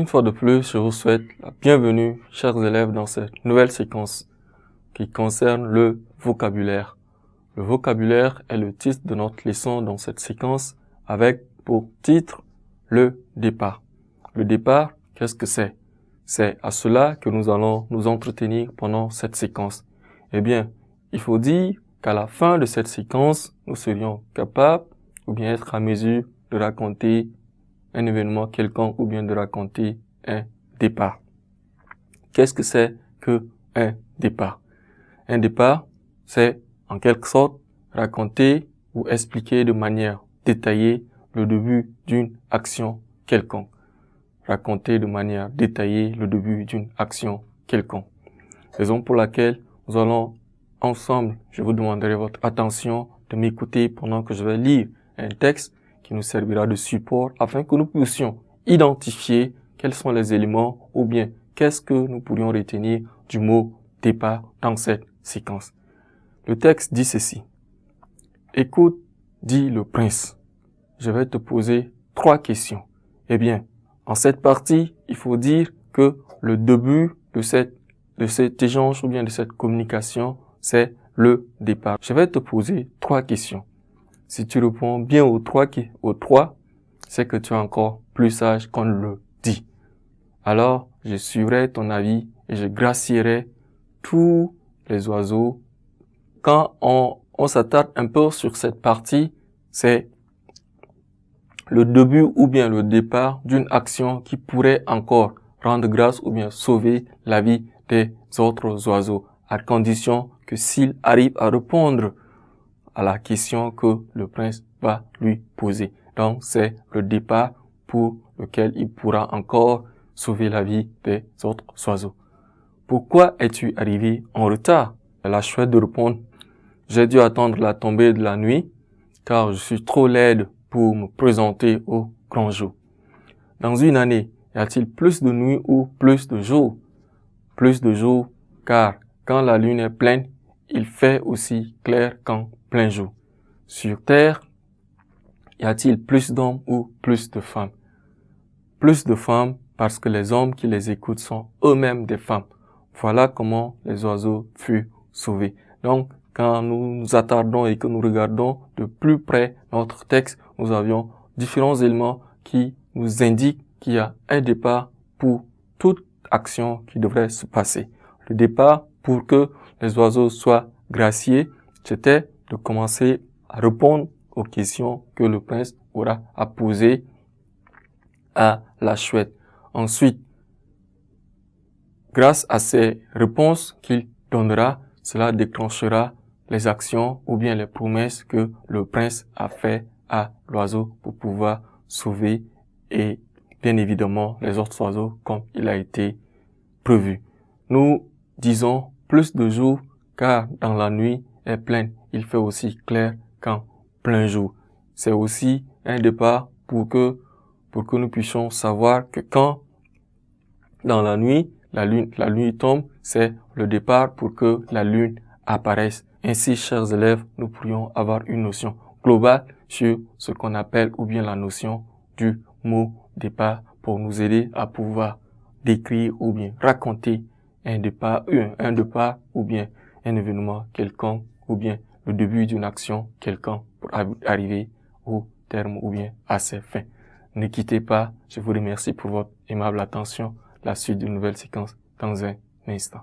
Une fois de plus, je vous souhaite la bienvenue, chers élèves, dans cette nouvelle séquence qui concerne le vocabulaire. Le vocabulaire est le titre de notre leçon dans cette séquence avec pour titre le départ. Le départ, qu'est-ce que c'est? C'est à cela que nous allons nous entretenir pendant cette séquence. Eh bien, il faut dire qu'à la fin de cette séquence, nous serions capables ou bien être à mesure de raconter un événement quelconque ou bien de raconter un départ. Qu'est-ce que c'est que un départ? Un départ, c'est en quelque sorte raconter ou expliquer de manière détaillée le début d'une action quelconque. Raconter de manière détaillée le début d'une action quelconque. Raison pour laquelle nous allons ensemble, je vous demanderai votre attention de m'écouter pendant que je vais lire un texte qui nous servira de support afin que nous puissions identifier quels sont les éléments ou bien qu'est-ce que nous pourrions retenir du mot départ dans cette séquence. Le texte dit ceci. Écoute, dit le prince, je vais te poser 3 questions. Eh bien, en cette partie, il faut dire que le début de cet échange ou bien de cette communication, c'est le départ. Je vais te poser 3 questions. Si tu réponds bien aux 3, c'est que tu es encore plus sage qu'on le dit. Alors, je suivrai ton avis et je gracierai tous les oiseaux. Quand on s'attarde un peu sur cette partie, c'est le début ou bien le départ d'une action qui pourrait encore rendre grâce ou bien sauver la vie des autres oiseaux, à condition que s'il arrive à répondre à la question que le prince va lui poser. Donc, c'est le départ pour lequel il pourra encore sauver la vie des autres oiseaux. Pourquoi es-tu arrivé en retard? La chouette de répondre, j'ai dû attendre la tombée de la nuit, car je suis trop laide pour me présenter au grand jour. Dans une année, y a-t-il plus de nuits ou plus de jours? Plus de jours, car quand la lune est pleine, il fait aussi clair qu'en plein jour. Sur terre, y a-t-il plus d'hommes ou plus de femmes? Plus de femmes parce que les hommes qui les écoutent sont eux-mêmes des femmes. Voilà comment les oiseaux furent sauvés. Donc, quand nous nous attardons et que nous regardons de plus près notre texte, nous avions différents éléments qui nous indiquent qu'il y a un départ pour toute action qui devrait se passer. Le départ pour que les oiseaux soient graciés, c'était de commencer à répondre aux questions que le prince aura à poser à la chouette. Ensuite, grâce à ces réponses qu'il donnera, cela déclenchera les actions ou bien les promesses que le prince a fait à l'oiseau pour pouvoir sauver et bien évidemment les autres oiseaux comme il a été prévu. Nous disons plus de jours car dans la nuit est pleine, il fait aussi clair qu'en plein jour. C'est aussi un départ pour que nous puissions savoir que quand dans la nuit, la nuit tombe, c'est le départ pour que la lune apparaisse. Ainsi, chers élèves, nous pourrions avoir une notion globale sur ce qu'on appelle ou bien la notion du mot départ pour nous aider à pouvoir décrire ou bien raconter un départ ou bien un événement quelconque ou bien le début d'une action quelconque pour arriver au terme ou bien à ses fins. Ne quittez pas, je vous remercie pour votre aimable attention. La suite d'une nouvelle séquence dans un instant.